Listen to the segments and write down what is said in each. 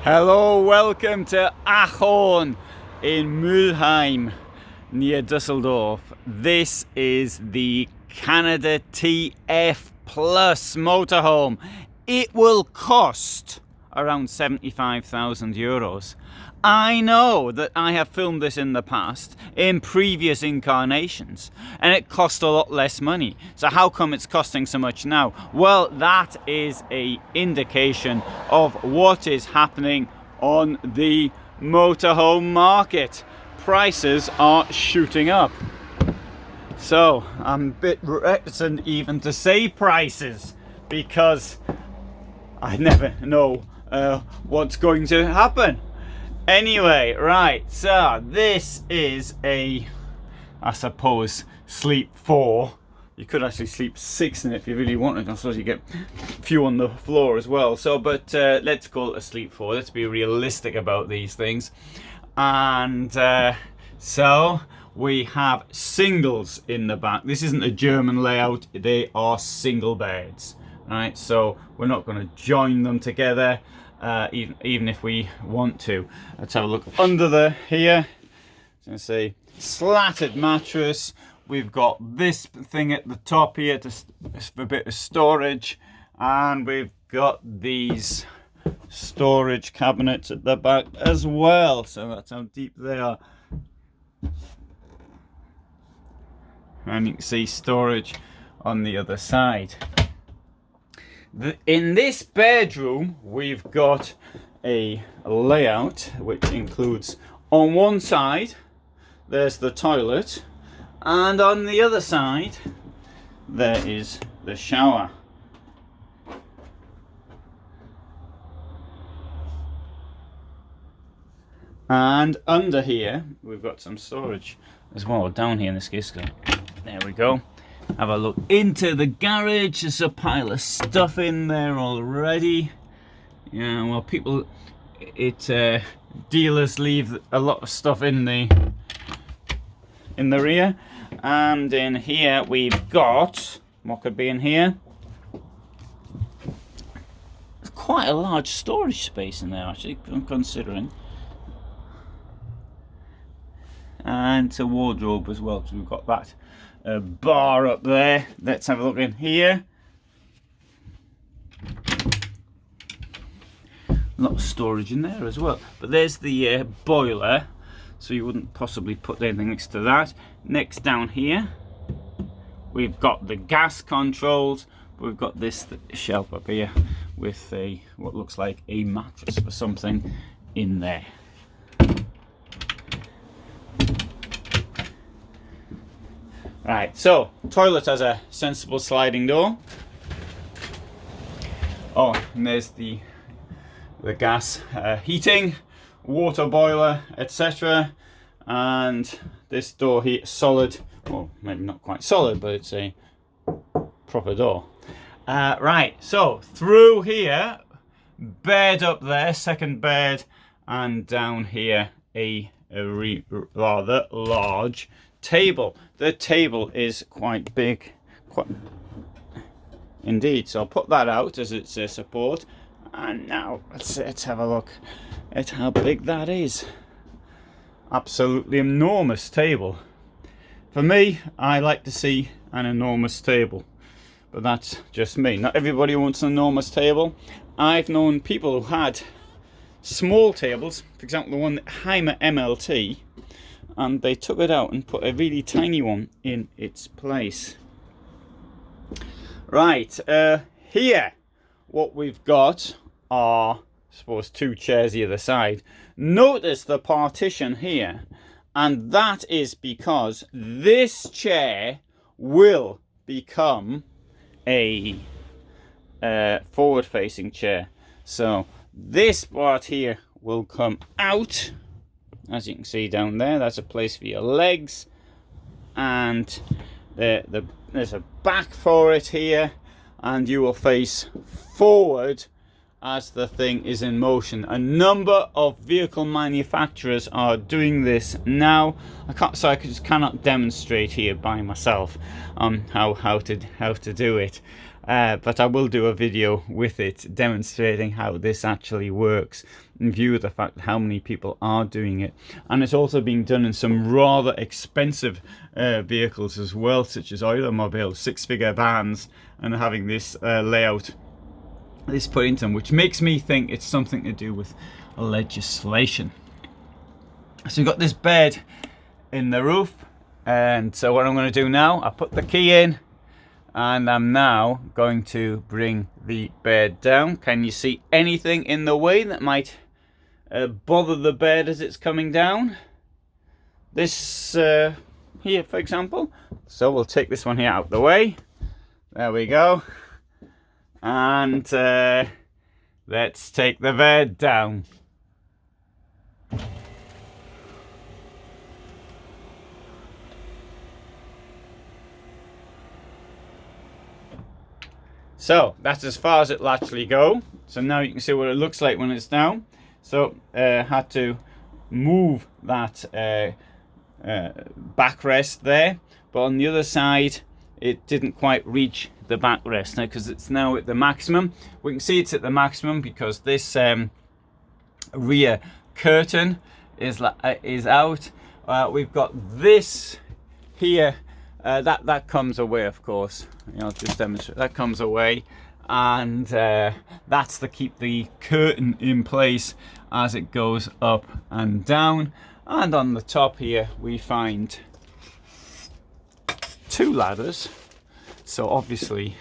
Hello, welcome to Ahorn in Motorhome near Dusseldorf. This is the Canada TF Plus motorhome. It will cost around 75,000 euros. I know that I have filmed this in the past, in previous incarnations, and it cost a lot less money. So how come it's costing so much now? Well, that is an indication of what is happening on the motorhome market. Prices are shooting up. So I'm a bit reticent even to say prices, because I never know what's going to happen. Anyway, right, so this is I suppose, sleep 4. You could actually sleep 6 in it if you really wanted. I suppose you get a few on the floor as well. So, but let's call it a sleep 4. Let's be realistic about these things. And so we have singles in the back. This isn't a German layout. They are single beds. Right, so we're not going to join them together. Even if we want to. Let's have a look under here. It's going to say slatted mattress. We've got this thing at the top here for a bit of storage, and we've got these storage cabinets at the back as well. So that's how deep they are. And you can see storage on the other side. In this bedroom, we've got a layout which includes, on one side, there's the toilet, and on the other side, there is the shower. And under here, we've got some storage as well, down here in this case. There we go. Have a look into the garage. There's a pile of stuff in there already. Yeah, well, dealers leave a lot of stuff in the rear. And in here we've got, what could be in here? Quite a large storage space in there, actually, I'm considering. And it's a wardrobe as well, so we've got that. A bar up there. Let's have a look in here. A lot of storage in there as well. But there's the boiler, so you wouldn't possibly put anything next to that. Next down here, we've got the gas controls. We've got this shelf up here with what looks like a mattress or something in there. Right, so toilet has a sensible sliding door. Oh, and there's the gas heating, water boiler, etc. And this door here, solid. Well, maybe not quite solid, but it's a proper door. Right, so through here, bed up there, second bed, and down here a rather large table. The table is quite big, indeed. So I'll put that out as its support. And now let's have a look at how big that is. Absolutely enormous table. For me, I like to see an enormous table, but that's just me. Not everybody wants an enormous table. I've known people who had small tables, for example the one that Heimer MLT, and they took it out and put a really tiny one in its place. Right, here what we've got are, I suppose, 2 chairs either side. Notice the partition here, and that is because this chair will become a forward-facing chair. So this part here will come out. As you can see down there, that's a place for your legs, and there's a back for it here, and you will face forward as the thing is in motion. A number of vehicle manufacturers are doing this now. I just cannot demonstrate here by myself on how to do it. but I will do a video with it demonstrating how this actually works, in view of the fact how many people are doing it. And it's also being done in some rather expensive vehicles as well, such as automobiles, 6-figure vans, and having this layout, this put into them, which makes me think it's something to do with legislation. So we've got this bed in the roof, and so what I'm going to do now, I put the key in, and I'm now going to bring the bed down. Can you see anything in the way that might bother the bed as it's coming down? This here, for example. So we'll take this one here out of the way. There we go. And let's take the bed down. So that's as far as it'll actually go. So now you can see what it looks like when it's down. So had to move that backrest there, but on the other side it didn't quite reach the backrest now, because it's now at the maximum. We can see it's at the maximum because this rear curtain is out. We've got this here. That comes away, of course. I'll just demonstrate. That comes away, and that's to keep the curtain in place as it goes up and down. And on the top here, we find 2 ladders. So obviously,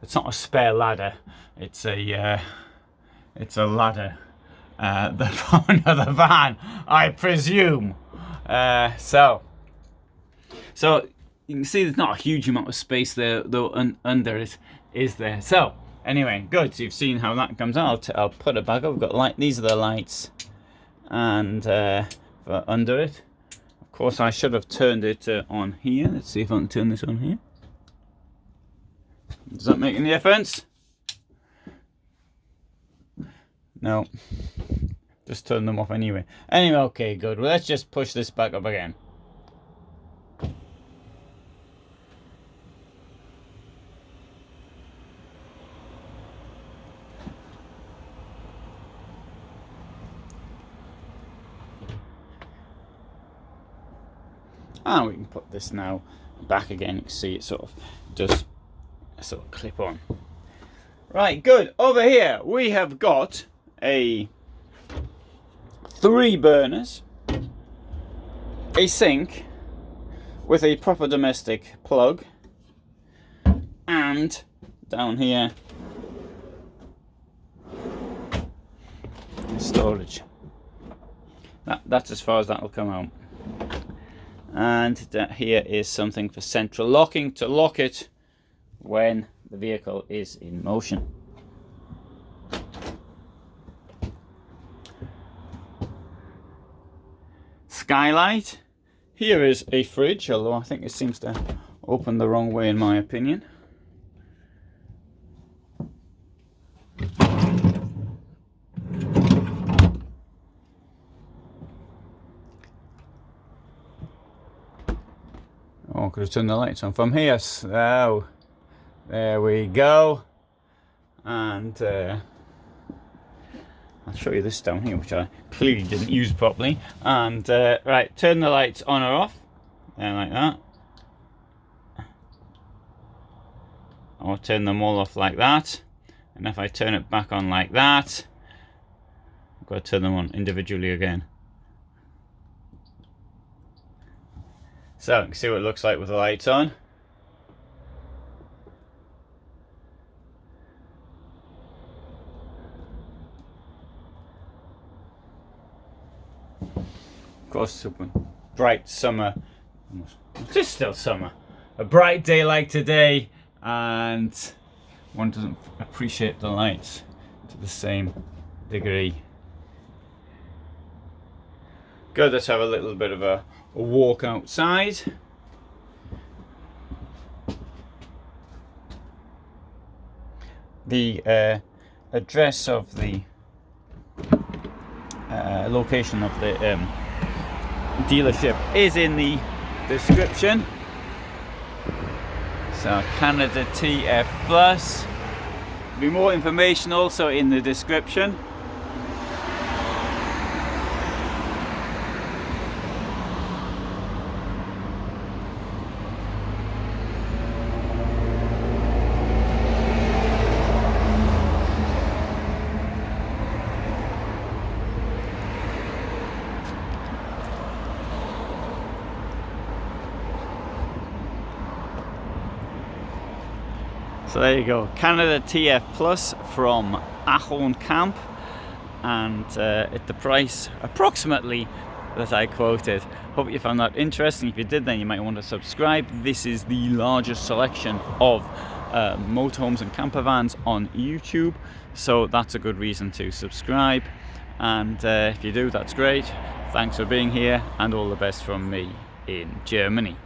it's not a spare ladder. It's a ladder from another van, I presume. So you can see there's not a huge amount of space there, though, under it is there. So anyway, good. So you've seen how that comes out. I'll put it back up. We've got these are the lights, and for under it. Of course, I should have turned it on here. Let's see if I can turn this on here. Does that make any difference? No. Just turn them off anyway. Anyway, okay, good. Well, let's just push this back up again. And we can put this now back again. You can see it sort of does sort of clip on. Right, good. Over here we have got a 3 burners, a sink with a proper domestic plug, and down here storage. That's as far as that will come out. And here is something for central locking, to lock it when the vehicle is in motion. Skylight. Here is a fridge, although I think it seems to open the wrong way in my opinion. Oh, could have turned the lights on from here. So there we go. And I'll show you this down here, which I clearly didn't use properly. And right, turn the lights on or off, there, like that. Or turn them all off like that. And if I turn it back on like that, I've got to turn them on individually again. So you can see what it looks like with the lights on. Of course, bright summer, it is still summer, a bright day like today, and one doesn't appreciate the lights to the same degree. Good, let's have a little bit of a walk outside. The address of the location of the dealership is in the description. So Canada TF Plus. There'll be more information also in the description. So there you go, Canada TF Plus from Ahorn Camp, and at the price approximately that I quoted. Hope you found that interesting. If you did, then you might want to subscribe. This is the largest selection of motorhomes and camper vans on YouTube, so that's a good reason to subscribe. And if you do, that's great. Thanks for being here, and all the best from me in Germany.